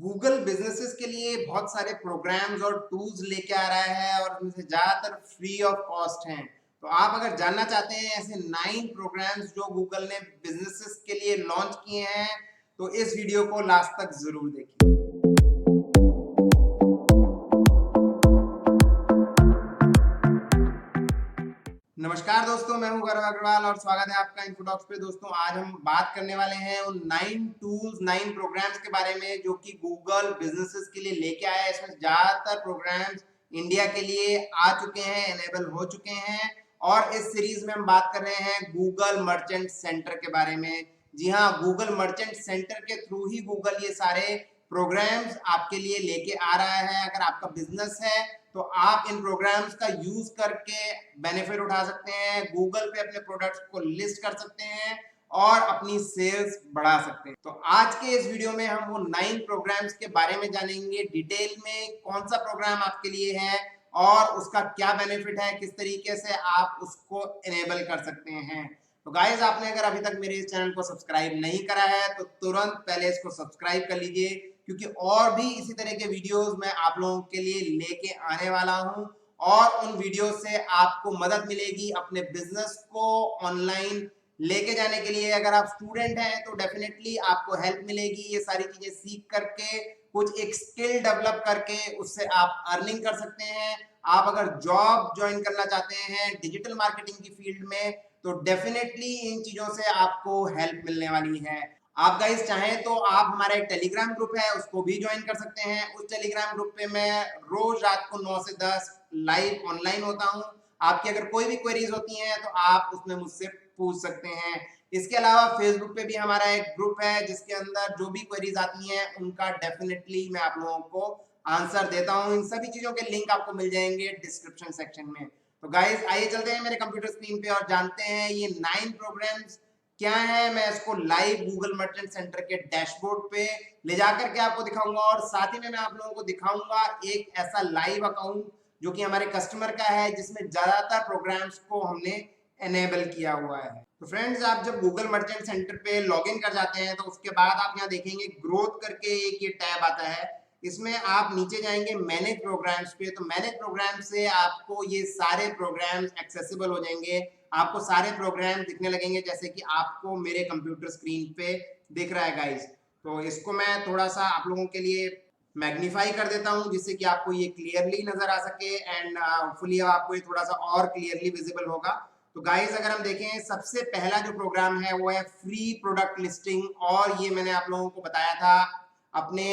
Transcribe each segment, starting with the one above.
Google businesses के लिए बहुत सारे प्रोग्राम्स और टूल्स लेके आ रहा है और उनमें से ज़्यादातर फ्री ऑफ कॉस्ट हैं। तो आप अगर जानना चाहते हैं ऐसे 9 प्रोग्राम्स जो गूगल ने बिजनेसेस के लिए लॉन्च किए हैं, तो इस वीडियो को लास्ट तक ज़रूर देखिए। नमस्कार दोस्तों, मैं हूं गौरव अग्रवाल और स्वागत है आपका इन्फोटॉक्स पे। दोस्तों, आज हम बात करने वाले हैं उन 9 टूल्स, 9 प्रोग्राम्स के बारे में जो कि गूगल बिजनेसेस के लिए लेके आया है। इसमें ज्यादातर प्रोग्राम्स इंडिया के लिए आ चुके हैं, एनेबल हो चुके हैं और इस सीरीज में हम बात कर रहे हैं गूगल मर्चेंट सेंटर के बारे में। जी हाँ, गूगल मर्चेंट सेंटर के थ्रू ही गूगल ये सारे प्रोग्राम्स आपके लिए लेके आ रहा है। अगर आपका बिजनेस है तो आप इन प्रोग्राम्स का यूज करके बेनिफिट उठा सकते हैं, गूगल पे अपने प्रोडक्ट्स को लिस्ट कर सकते हैं और अपनी सेल्स बढ़ा सकते हैं। तो आज के इस वीडियो में हम वो 9 प्रोग्राम्स के बारे में जानेंगे डिटेल में, कौन सा प्रोग्राम आपके लिए है और उसका क्या बेनिफिट है, किस तरीके से आप उसको इनेबल कर सकते हैं। तो गाइस, आपने अगर अभी तक मेरे इस चैनल को सब्सक्राइब नहीं करा है तो तुरंत पहले इसको सब्सक्राइब कर लीजिए, क्योंकि और भी इसी तरह के वीडियोस मैं आप लोगों के लिए लेके आने वाला हूं और उन वीडियो से आपको मदद मिलेगी अपने बिजनेस को ऑनलाइन लेके जाने के लिए। अगर आप स्टूडेंट हैं तो डेफिनेटली आपको हेल्प मिलेगी, ये सारी चीजें सीख करके कुछ एक स्किल डेवलप करके उससे आप अर्निंग कर सकते हैं। आप अगर जॉब ज्वाइन करना चाहते हैं डिजिटल मार्केटिंग की फील्ड में तो डेफिनेटली इन चीजों से आपको हेल्प मिलने वाली है। आप गाइस चाहें तो आप हमारा एक टेलीग्राम ग्रुप है उसको भी ज्वाइन कर सकते हैं। उस टेलीग्राम ग्रुप पे मैं रोज रात को 9 से 10 लाइव ऑनलाइन होता हूं। आपकी अगर कोई भी क्वेरीज होती हैं तो आप उसमें मुझसे पूछ सकते हैं। इसके अलावा फेसबुक पे भी हमारा एक ग्रुप है जिसके अंदर जो भी क्वेरीज आती हैं उनका डेफिनेटली मैं आप लोगों को आंसर देता हूं। इन सभी चीजों के लिंक आपको मिल जाएंगे डिस्क्रिप्शन सेक्शन में। तो गाइस, आइए चलते हैं मेरे कंप्यूटर स्क्रीन पे और जानते हैं ये 9 प्रोग्राम्स क्या है। मैं इसको लाइव गूगल मर्चेंट सेंटर के डैशबोर्ड पे ले जाकर के आपको दिखाऊंगा और साथ ही में मैं आप लोगों को दिखाऊंगा एक ऐसा लाइव अकाउंट जो कि हमारे कस्टमर का है, जिसमें ज्यादातर प्रोग्राम्स को हमने एनेबल किया हुआ है। तो फ्रेंड्स, आप जब गूगल मर्चेंट सेंटर पे लॉगिन कर जाते हैं तो उसके बाद आप यहाँ देखेंगे ग्रोथ करके एक ये टैब आता है। इसमें आप नीचे जाएंगे मैनेज प्रोग्राम्स पे, तो मैनेज प्रोग्राम से आपको ये सारे प्रोग्राम्स एक्सेसिबल हो जाएंगे। आपको सारे प्रोग्राम दिखने लगेंगे जैसे कि आपको मेरे कंप्यूटर स्क्रीन पे दिख रहा है गाइस। तो इसको मैं थोड़ा सा आप लोगों के लिए मैग्नीफाई कर देता हूं जिससे कि आपको ये क्लियरली नजर आ सके एंड होपफुली आपको ये थोड़ा सा और क्लियरली विजिबल होगा। तो गाइस, अगर हम देखें सबसे पहला जो प्रोग्राम है वो है फ्री प्रोडक्ट लिस्टिंग, और ये मैंने आप लोगों को बताया था अपने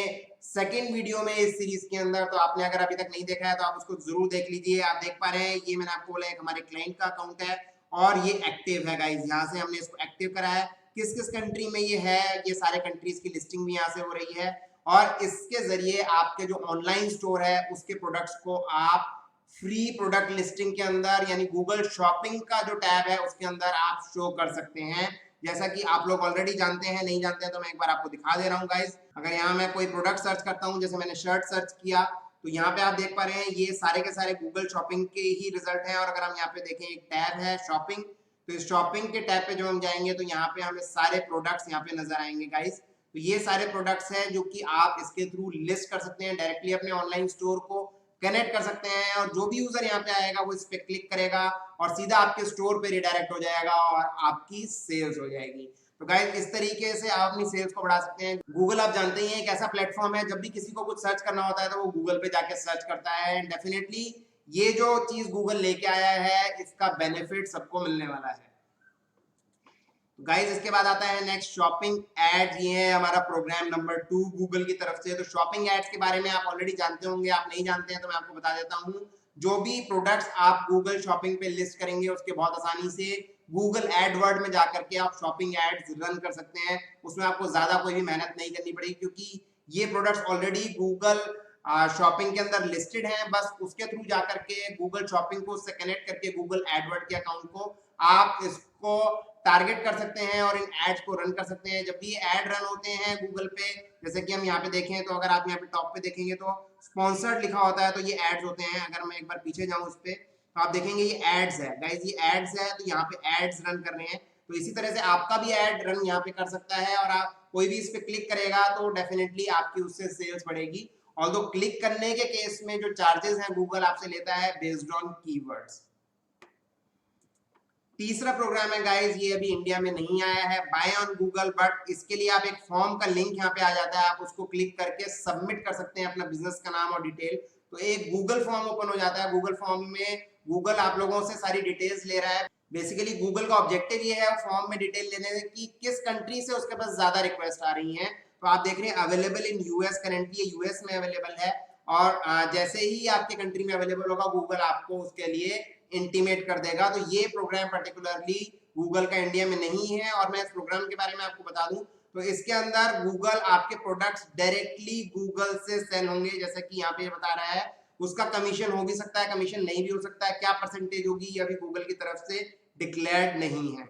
सेकेंड वीडियो में इस सीरीज के अंदर। तो आपने अगर अभी तक नहीं देखा है तो आप उसको जरूर देख लीजिए। आप देख पा रहे हैं ये मैंने आपको बोला एक हमारे क्लाइंट का अकाउंट है और ये एक्टिव है गाइस। यहाँ से हमने इसको एक्टिव करा है। किस किस कंट्री में ये है, ये सारे कंट्रीज की लिस्टिंग भी यहाँ से हो रही है और इसके जरिए आपके जो ऑनलाइन स्टोर है उसके प्रोडक्ट्स को आप फ्री प्रोडक्ट लिस्टिंग के अंदर यानी गूगल शॉपिंग का जो टैब है उसके अंदर आप शो कर सकते हैं। जैसा कि आप लोग ऑलरेडी जानते हैं, नहीं जानते हैं तो मैं एक बार आपको दिखा दे रहा हूँ गाइस। अगर यहाँ मैं कोई प्रोडक्ट सर्च करता हूँ, जैसे मैंने शर्ट सर्च किया, तो यहाँ पे आप देख पा रहे हैं ये सारे के सारे गूगल शॉपिंग के ही रिजल्ट हैं। और अगर हम यहाँ पे देखें एक टैब है शॉपिंग, तो इस शॉपिंग के टैब पे जो हम जाएंगे तो यहाँ पे हमें सारे प्रोडक्ट्स यहाँ पे नजर आएंगे गाइस। तो ये सारे प्रोडक्ट्स हैं जो कि आप इसके थ्रू लिस्ट कर सकते हैं, डायरेक्टली अपने ऑनलाइन स्टोर को कनेक्ट कर सकते हैं और जो भी यूजर यहाँ पे आएगा वो इस पे क्लिक करेगा और सीधा आपके स्टोर पे रिडायरेक्ट हो जाएगा और आपकी सेल्स हो जाएगी। तो गाइस, इस तरीके से आप अपनी सेल्स को बढ़ा सकते हैं। गूगल आप जानते ही हैं एक ऐसा प्लेटफॉर्म है, जब भी किसी को कुछ सर्च करना होता है तो वो गूगल पे जाके सर्च करता है एंड डेफिनेटली ये जो चीज गूगल लेके आया है इसका बेनिफिट सबको मिलने वाला है। गाइस, इसके बाद आता है नेक्स्ट शॉपिंग एड्स। ये है हमारा प्रोग्राम नंबर 2 गूगल की तरफ से। तो शॉपिंग एड्स के बारे में आप ऑलरेडी जानते होंगे, आप नहीं जानते हैं तो मैं आपको बता देता हूँ। जो भी प्रोडक्ट्स आप गूगल शॉपिंग पे लिस्ट करेंगे उसके बहुत आसानी से गूगल एडवर्ड में जाकर के आप शॉपिंग एड्स रन कर सकते हैं। उसमें आपको ज्यादा कोई भी मेहनत नहीं करनी पड़ेगी क्योंकि ये प्रोडक्ट्स ऑलरेडी गूगल शॉपिंग के अंदर लिस्टेड हैं। बस उसके थ्रू जाकर के गूगल शॉपिंग को उससे कनेक्ट करके गूगल एडवर्ड के अकाउंट को आप इसको टारगेट कर सकते हैं और इन एड्स को रन कर सकते हैं। जब भी ये एड रन होते हैं गूगल पे, जैसे कि हम यहाँ पे देखें तो अगर आप यहाँ पे टॉप पे देखेंगे तो स्पॉन्सर्ड लिखा होता है, तो ये एड्स होते हैं। अगर मैं एक बार पीछे जाऊँ उस पे तो आप देखेंगे ये एड्स है गाइस, ये एड्स है। तो यहाँ पे एड्स रन कर रहे हैं, तो इसी तरह से आपका भी एड रन यहाँ पे कर सकता है और आप कोई भी इस पे क्लिक करेगा तो डेफिनेटली आपकी उससे सेल्स बढ़ेगी। ऑल्दो क्लिक करने के केस में जो चार्जेस हैं गूगल आपसे लेता है बेस्ड ऑन कीवर्ड्स। तीसरा प्रोग्राम है गाइस, ये अभी इंडिया में नहीं आया है, बाय ऑन गूगल, बट इसके लिए आप एक फॉर्म का लिंक यहाँ पे आ जाता है, आप उसको क्लिक करके सबमिट कर सकते हैं अपना बिजनेस का नाम और डिटेल। तो एक गूगल फॉर्म ओपन हो जाता है। गूगल फॉर्म में गूगल आप लोगों से सारी डिटेल्स ले रहा है। बेसिकली गूगल का ऑब्जेक्टिव ये है फॉर्म में डिटेल लेने की किस कंट्री से उसके पास ज्यादा रिक्वेस्ट आ रही हैं। तो आप देख रहे हैं available in US, currently US में अवेलेबल है, और जैसे ही आपके कंट्री में अवेलेबल होगा गूगल आपको उसके लिए इंटीमेट कर देगा। तो ये प्रोग्राम पर्टिकुलरली गूगल का इंडिया में नहीं है। और मैं इस प्रोग्राम के बारे में आपको बता दूं तो इसके अंदर गूगल आपके प्रोडक्ट्स डायरेक्टली गूगल से सेल होंगे, जैसे कि यहाँ पे बता रहा है। उसका कमीशन हो भी सकता है, कमीशन नहीं भी हो सकता है, क्या परसेंटेज होगी ये अभी गूगल की तरफ से डिक्लेयर्ड नहीं है।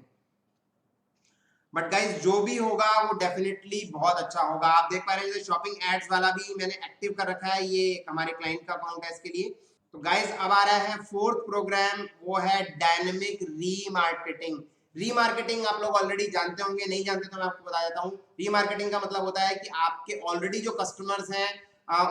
बट गाइज जो भी होगा वो डेफिनेटली बहुत अच्छा होगा। आप देख पा रहे हैं शॉपिंग एड्स वाला भी मैंने एक्टिव कर रखा है, ये हमारे क्लाइंट का अकाउंट है इसके लिए। तो गाइज अब आ रहा है फोर्थ प्रोग्राम, वो है डायनेमिक रीमार्केटिंग। रीमार्केटिंग आप लोग ऑलरेडी जानते होंगे, नहीं जानते तो मैं आपको बता देता हूँ। रीमार्केटिंग का मतलब होता है कि आपके ऑलरेडी जो कस्टमर्स हैं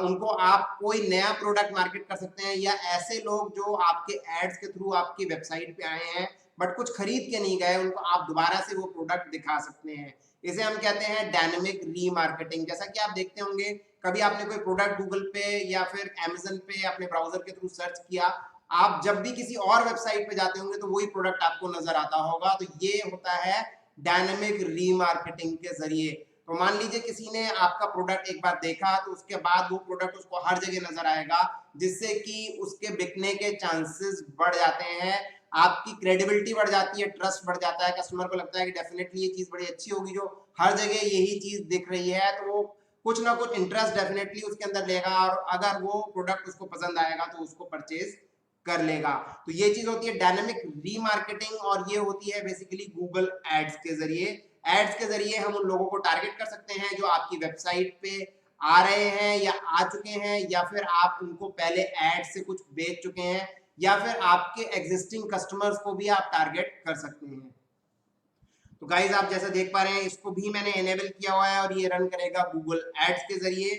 उनको आप कोई नया प्रोडक्ट मार्केट कर सकते हैं, या ऐसे लोग जो आपके एड्स के थ्रू आपकी वेबसाइट पे आए हैं बट कुछ खरीद के नहीं गए, उनको आप दोबारा से वो प्रोडक्ट दिखा सकते हैं। इसे हम कहते हैं डायनेमिक रीमार्केटिंग। जैसा कि आप देखते होंगे कभी आपने कोई प्रोडक्ट गूगल पे या फिर अमेजन पे अपने ब्राउजर के थ्रू सर्च किया, आप जब भी किसी और वेबसाइट पे जाते होंगे तो वही प्रोडक्ट आपको नजर आता होगा। तो ये होता है डायनेमिक रीमार्केटिंग के जरिए। तो मान लीजिए किसी ने आपका प्रोडक्ट एक बार देखा तो उसके बाद वो प्रोडक्ट उसको हर जगह नजर आएगा, जिससे कि उसके बिकने के चांसेस बढ़ जाते हैं, आपकी क्रेडिबिलिटी बढ़ जाती है, ट्रस्ट बढ़ जाता है। कस्टमर को लगता है कि डेफिनेटली ये चीज बड़ी अच्छी होगी, जो हर जगह यही चीज दिख रही है, तो वो कुछ ना कुछ इंटरेस्ट डेफिनेटली उसके अंदर लेगा, और अगर वो प्रोडक्ट उसको पसंद आएगा तो उसको परचेज कर लेगा। तो ये चीज होती है डायनेमिक रीमार्केटिंग, और ये होती है बेसिकली गूगल एड्स के जरिए। एड्स के जरिए हम उन लोगों को टारगेट कर सकते हैं जो आपकी वेबसाइट पे आ रहे हैं या आ चुके हैं, या फिर आप उनको पहले एड से कुछ बेच चुके हैं, या फिर आपके एग्जिस्टिंग कस्टमर्स को भी आप टारगेट कर सकते हैं। तो गाइज आप जैसा देख पा रहे हैं इसको भी मैंने एनेबल किया हुआ है और ये रन करेगा गूगल एड्स के जरिए।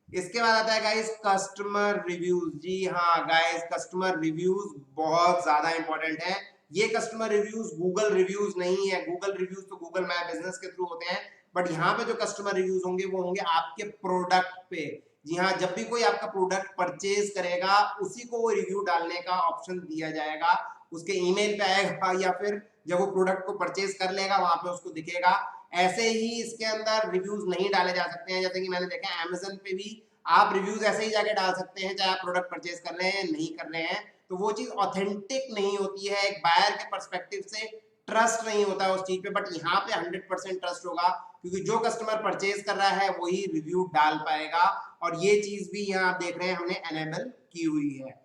इसके बाद आता है गाइज कस्टमर रिव्यूज। जी हाँ गाइज, कस्टमर रिव्यूज बहुत ज्यादा इंपॉर्टेंट है। ये कस्टमर रिव्यूज गूगल रिव्यूज नहीं है। गूगल रिव्यूज तो गूगल माय बिजनेस के थ्रू होते हैं, बट यहाँ पे जो कस्टमर रिव्यूज होंगे वो होंगे आपके प्रोडक्ट पे। जी हाँ, जब भी कोई आपका प्रोडक्ट परचेज करेगा उसी को वो रिव्यू डालने का ऑप्शन दिया जाएगा, उसके ईमेल पे आएगा, या फिर जब वो प्रोडक्ट को परचेज कर लेगा वहां पे उसको दिखेगा। ऐसे ही इसके अंदर रिव्यूज नहीं डाले जा सकते हैं, जैसे कि मैंने देखा अमेजन पे भी आप रिव्यूज ऐसे ही जाके डाल सकते हैं, चाहे आप प्रोडक्ट परचेज कर रहे हैं नहीं कर रहे हैं, तो वो चीज ऑथेंटिक नहीं होती है। एक बायर के परस्पेक्टिव से ट्रस्ट नहीं होता है उस चीज पे। बट यहाँ पे 100% ट्रस्ट होगा, क्योंकि जो कस्टमर परचेज कर रहा है वही रिव्यू डाल पाएगा, और ये चीज भी यहाँ आप देख रहे हैं हमने एनेबल की हुई है।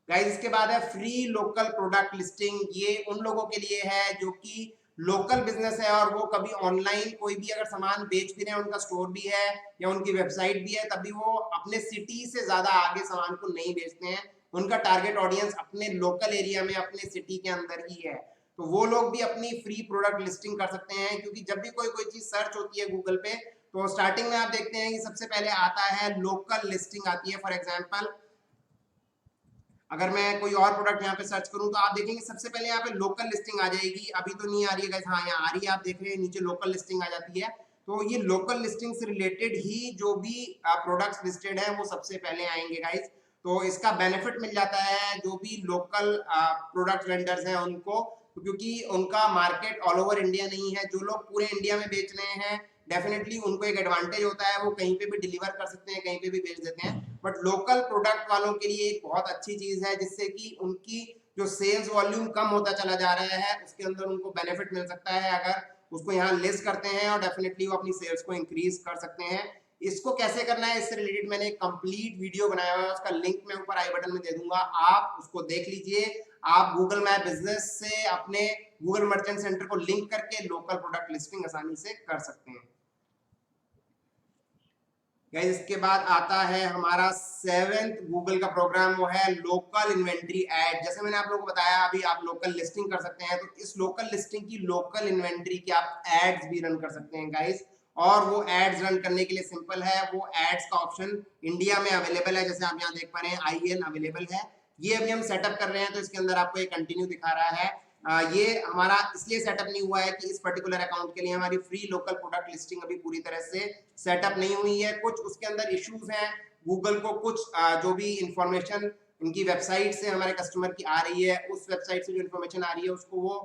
गाइस इसके बाद है फ्री लोकल प्रोडक्ट लिस्टिंग। ये उन लोगों के लिए है जो कि लोकल बिजनेस है और वो कभी ऑनलाइन कोई भी अगर सामान बेच भी रहे हैं, उनका स्टोर भी है या उनकी वेबसाइट भी है, तभी वो अपने सिटी से ज्यादा आगे सामान को नहीं बेचते हैं। उनका टारगेट ऑडियंस अपने लोकल एरिया में, अपने सिटी के अंदर ही है। तो वो लोग भी अपनी फ्री प्रोडक्ट लिस्टिंग कर सकते हैं, क्योंकि जब भी कोई चीज सर्च होती है गूगल पे तो स्टार्टिंग में आप देखते हैं कि सबसे पहले आता है लोकल लिस्टिंग आती है। फॉर एग्जांपल अगर मैं कोई और प्रोडक्ट यहाँ पे सर्च करूँ तो आप देखेंगे सबसे पहले यहाँ पे लोकल लिस्टिंग आ जाएगी। अभी तो नहीं आ रही है गाइस, हाँ यहाँ आ रही है, आप देख रहे हैं नीचे लोकल लिस्टिंग आ जाती है। तो ये लोकल लिस्टिंग से रिलेटेड ही जो भी प्रोडक्ट्स लिस्टेड है वो सबसे पहले आएंगे गाइस। तो इसका बेनिफिट मिल जाता है जो भी लोकल प्रोडक्ट वेंडर्स हैं उनको, क्योंकि उनका मार्केट ऑल ओवर इंडिया नहीं है। जो लोग पूरे इंडिया में बेच रहे हैं डेफिनेटली उनको एक एडवांटेज होता है, वो कहीं पे भी डिलीवर कर सकते हैं, कहीं पे भी बेच देते हैं। बट लोकल प्रोडक्ट वालों के लिए एक बहुत अच्छी चीज है, जिससे कि उनकी जो सेल्स वॉल्यूम कम होता चला जा रहा है उसके अंदर उनको बेनिफिट मिल सकता है अगर उसको यहाँ लिस्ट करते हैं, और डेफिनेटली वो अपनी सेल्स को इंक्रीज कर सकते हैं। इसको कैसे करना है इससे रिलेटेड मैंने एक कंप्लीट वीडियो बनाया हुआ है, उसका लिंक मैं ऊपर आई बटन में दे दूंगा, आप उसको देख लीजिए। आप गूगल माय बिजनेस से अपने गूगल मर्चेंट सेंटर को लिंक करके लोकल प्रोडक्ट लिस्टिंग आसानी से कर सकते हैं। गाइस इसके बाद आता है हमारा 7th गूगल का प्रोग्राम, वो है लोकल इन्वेंट्री ऐड। जैसे मैंने आप लोगों को बताया अभी आप लोकल लिस्टिंग कर सकते हैं, तो इस लोकल लिस्टिंग की लोकल इन्वेंट्री की आप एड्स भी रन कर सकते हैं गाइस। और वो एड्स रन करने के लिए सिंपल है। वो एड्स का ऑप्शन इंडिया में अवेलेबल है, जैसे आप यहाँ देख पा रहे हैं IN अवेलेबल है। ये अभी हम सेटअप कर रहे हैं तो इसके अंदर आपको ये कंटिन्यू दिखा रहा है। ये हमारा इसलिए सेटअप नहीं हुआ है कि इस पर्टिकुलर अकाउंट के लिए हमारी फ्री लोकल प्रोडक्ट लिस्टिंग अभी पूरी तरह से सेटअप नहीं हुई है। कुछ उसके अंदर इश्यूज हैं, गूगल को कुछ जो भी इंफॉर्मेशन इनकी वेबसाइट से हमारे कस्टमर की आ रही है, उस वेबसाइट से जो इन्फॉर्मेशन आ रही है उसको वो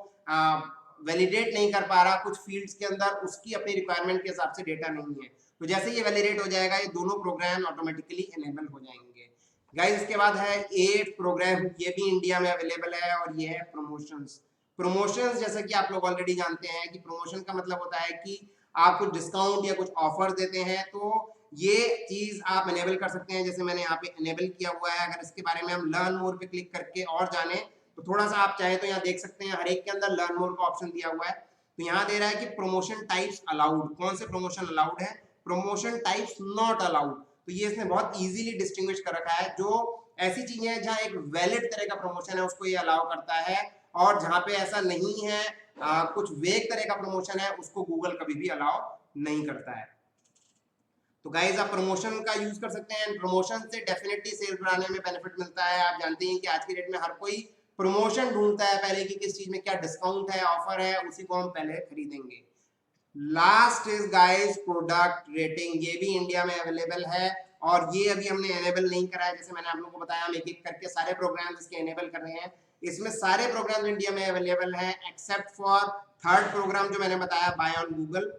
वैलिडेट नहीं कर पा रहा। कुछ फील्ड्स के अंदर उसकी अपनी रिक्वायरमेंट के हिसाब से डेटा नहीं है। तो जैसे ये वैलिडेट हो जाएगा ये दोनों प्रोग्राम ऑटोमेटिकली इनेबल हो जाएंगे। गाइस इसके बाद है 8 प्रोग्राम, ये भी इंडिया में अवेलेबल है और ये है प्रमोशंस। प्रमोशंस जैसा कि आप लोग ऑलरेडी जानते हैं कि प्रमोशन का मतलब होता है कि आप कुछ डिस्काउंट या कुछ ऑफर देते हैं, तो ये चीज आप इनेबल कर सकते हैं। जैसे मैंने यहाँ पे इनेबल किया हुआ है। अगर इसके बारे में हम लर्न मोर पे क्लिक करके और जाने तो थोड़ा सा आप चाहे तो यहाँ देख सकते हैं, हर एक के अंदर लर्न मोर का ऑप्शन दिया हुआ है। तो यहाँ दे रहा है कि प्रमोशन टाइप्स अलाउड, कौन से प्रमोशन अलाउड है, प्रमोशन टाइप्स नॉट अलाउड। तो ये इसने बहुत इजीली डिस्टिंग्विश कर रखा है। जो ऐसी चीजें हैं जहाँ एक वैलिड तरह का प्रमोशन है उसको ये अलाउ करता है, और जहाँ पे ऐसा नहीं है, कुछ वेग तरह का प्रमोशन है, उसको गूगल कभी भी अलाउ नहीं करता है। तो गाइज आप प्रमोशन का यूज कर सकते हैं। प्रमोशन से डेफिनेटली सेल्स बढ़ाने में बेनिफिट मिलता है। आप जानते हैं कि आज की डेट में हर कोई प्रमोशन ढूंढता है पहले कि किस चीज में क्या डिस्काउंट है, ऑफर है, उसी को हम पहले खरीदेंगे। Last is guys product rating, ये भी इंडिया में अवेलेबल है और ये अभी हमने एनेबल नहीं करा है। जैसे मैंने आप लोगों को बताया, हम एक एक करके सारे प्रोग्राम इसके एनेबल कर रहे हैं। इसमें सारे प्रोग्राम इंडिया में अवेलेबल है एक्सेप्ट फॉर थर्ड प्रोग्राम जो मैंने बताया, बाय ऑन गूगल।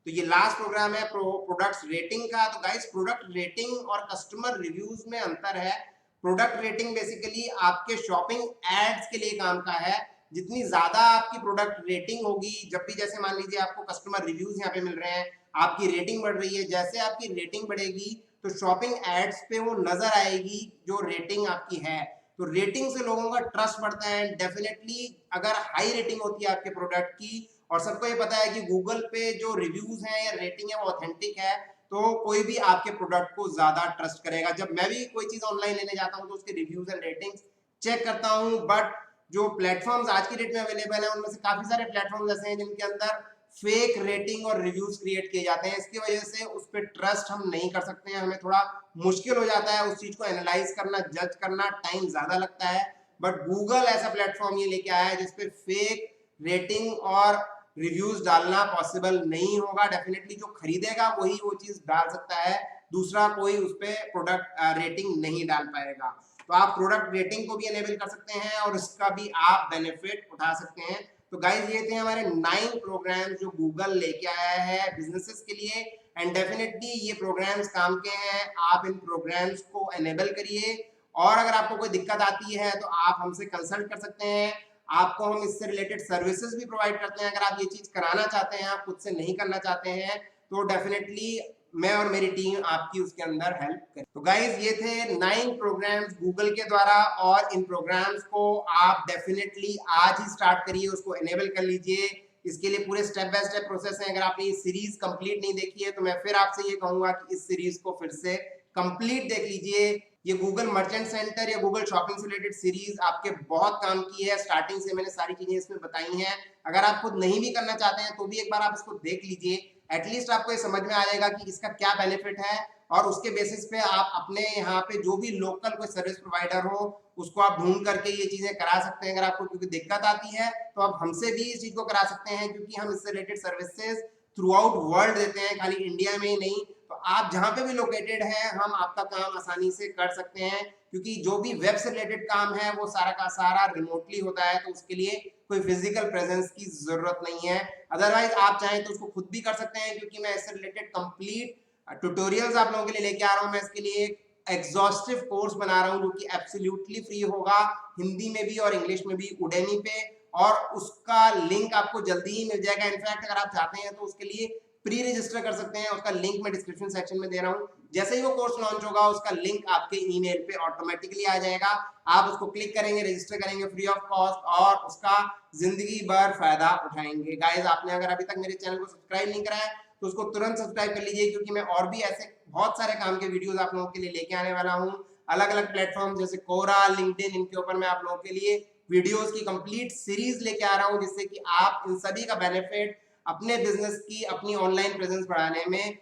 तो ये लास्ट प्रोग्राम है प्रोडक्ट रेटिंग का। तो गाइस प्रोडक्ट रेटिंग और कस्टमर रिव्यूज में अंतर है। प्रोडक्ट रेटिंग बेसिकली आपके शॉपिंग एड्स के लिए काम का है। जितनी ज्यादा आपकी प्रोडक्ट रेटिंग होगी, जब भी जैसे मान लीजिए आपको कस्टमर रिव्यूज यहाँ पे मिल रहे हैं, आपकी रेटिंग बढ़ रही है, जैसे आपकी रेटिंग बढ़ेगी तो शॉपिंग एड्स पे वो नजर आएगी जो रेटिंग आपकी है। तो रेटिंग से लोगों का ट्रस्ट बढ़ता है। डेफिनेटली अगर हाई रेटिंग होती है आपके प्रोडक्ट की, और सबको ये पता है कि गूगल पे जो रिव्यूज हैं या रेटिंग है वो ऑथेंटिक है, तो कोई भी आपके प्रोडक्ट को ज्यादा ट्रस्ट करेगा। जब मैं भी कोई चीज ऑनलाइन लेने जाता हूँ तो उसके रिव्यूज एंड रेटिंग्स चेक करता हूँ। बट जो प्लेटफॉर्म्स आज की डेट में अवेलेबल है उनमें से काफी सारे प्लेटफॉर्म्स ऐसे हैं जिनके अंदर फेक रेटिंग और रिव्यूज क्रिएट किए जाते हैं। इसकी वजह से उस पर ट्रस्ट हम नहीं कर सकते हैं। हमें थोड़ा मुश्किल हो जाता है उस चीज को एनालाइज करना, जज करना, टाइम ज्यादा लगता है। बट गूगल ऐसा प्लेटफॉर्म ये लेके आया है जिसपे फेक रेटिंग और रिव्यूज डालना पॉसिबल नहीं होगा। डेफिनेटली जो खरीदेगा वही वो चीज डाल सकता है, दूसरा कोई उस पर प्रोडक्ट रेटिंग नहीं डाल पाएगा। तो आप प्रोडक्ट रेटिंग को भी एनेबल कर सकते हैं और इसका भी आप बेनिफिट उठा सकते हैं। तो गाइज ये थे हमारे 9 प्रोग्राम जो गूगल लेके आया है बिजनेसेस के लिए। एंड डेफिनेटली ये प्रोग्राम्स काम के हैं, आप इन प्रोग्राम्स को एनेबल करिए। और अगर आपको कोई दिक्कत आती है तो आप हमसे कंसल्ट कर सकते हैं। आपको हम इससे रिलेटेड सर्विसेज भी प्रोवाइड करते हैं। अगर आप ये चीज कराना चाहते हैं, आप खुद से नहीं करना चाहते हैं, तो डेफिनेटली मैं और मेरी टीम आपकी उसके अंदर हेल्प करें। तो गाइज ये थे 9 प्रोग्राम्स गूगल के द्वारा, और इन प्रोग्राम्स को आप डेफिनेटली आज ही स्टार्ट करिए, उसको एनेबल कर लीजिए। इसके लिए पूरे स्टेप बाय स्टेप प्रोसेस है। अगर आपने ये सीरीज कंप्लीट नहीं देखी है तो मैं फिर आपसे ये कहूंगा कि इस सीरीज को फिर से कंप्लीट देख लीजिए। ये गूगल मर्चेंट सेंटर या गूगल शॉपिंग से रिलेटेड सीरीज आपके बहुत काम की है। स्टार्टिंग से मैंने सारी चीजें इसमें बताई हैं। अगर आप खुद नहीं भी करना चाहते हैं तो भी एक बार आप इसको देख लीजिए। एटलीस्ट आपको ये समझ में आ जाएगा कि इसका क्या बेनिफिट है, और उसके बेसिस पे आप अपने यहाँ पे जो भी लोकल कोई सर्विस प्रोवाइडर हो उसको आप ढूंढ करके ये चीजें करा सकते हैं। अगर आपको क्योंकि दिक्कत आती है तो आप हमसे भी इस चीज को करा सकते हैं, क्योंकि हम इससे related services through out world देते हैं, खाली इंडिया में ही नहीं। तो आप जहाँ पे भी लोकेटेड है हम आपका काम आसानी से कर सकते हैं, क्योंकि जो भी वेब से रिलेटेड काम है वो सारा का सारा रिमोटली होता है, तो उसके लिए कोई फिजिकल प्रेजेंस की जरूरत नहीं है। अदरवाइज आप चाहें तो उसको खुद भी कर सकते हैं, क्योंकि मैं इससे रिलेटेड कंप्लीट ट्यूटोरियल्स आप लोगों के लिए लेके आ रहा हूँ। मैं इसके लिए एक एग्जॉस्टिव कोर्स बना रहा हूँ जो कि एब्सोल्युटली फ्री होगा, हिंदी में भी और इंग्लिश में भी, उडेमी पे, और उसका लिंक आपको जल्दी ही मिल जाएगा। इनफैक्ट अगर आप चाहते हैं तो उसके लिए प्री रजिस्टर कर सकते हैं, उसका लिंक मैं डिस्क्रिप्शन सेक्शन में दे रहा हूँ। जैसे ही वो कोर्स लॉन्च होगा उसका लिंक आपके ईमेल पे ऑटोमेटिकली आ जाएगा। आप उसको क्लिक करेंगे, रजिस्टर करेंगे फ्री ऑफ कॉस्ट, और उसका जिंदगी भर फायदा उठाएंगे। गाइस आपने अगर अभी तक मेरे चैनल को सब्सक्राइब नहीं करा है तो उसको तुरंत सब्सक्राइब कर लीजिए, क्योंकि मैं और भी ऐसे बहुत सारे काम के वीडियोस आप लोगों के लिए लेके आने वाला हूँ। अलग अलग प्लेटफॉर्म जैसे कोरा, लिंक्डइन, इनके ऊपर मैं आप लोगों के लिए वीडियोस की कंप्लीट सीरीज लेके आ रहा हूँ, जिससे कि आप इन सभी का बेनिफिट अपने बिजनेस की, अपनी ऑनलाइन प्रेजेंस बढ़ाने में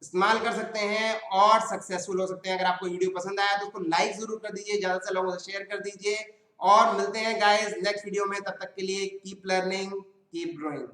इस्तेमाल कर सकते हैं और सक्सेसफुल हो सकते हैं। अगर आपको वीडियो पसंद आया तो उसको लाइक जरूर कर दीजिए, ज्यादा से लोगों से शेयर कर दीजिए और मिलते हैं गाइस नेक्स्ट वीडियो में। तब तक के लिए कीप लर्निंग, कीप ग्रोइंग।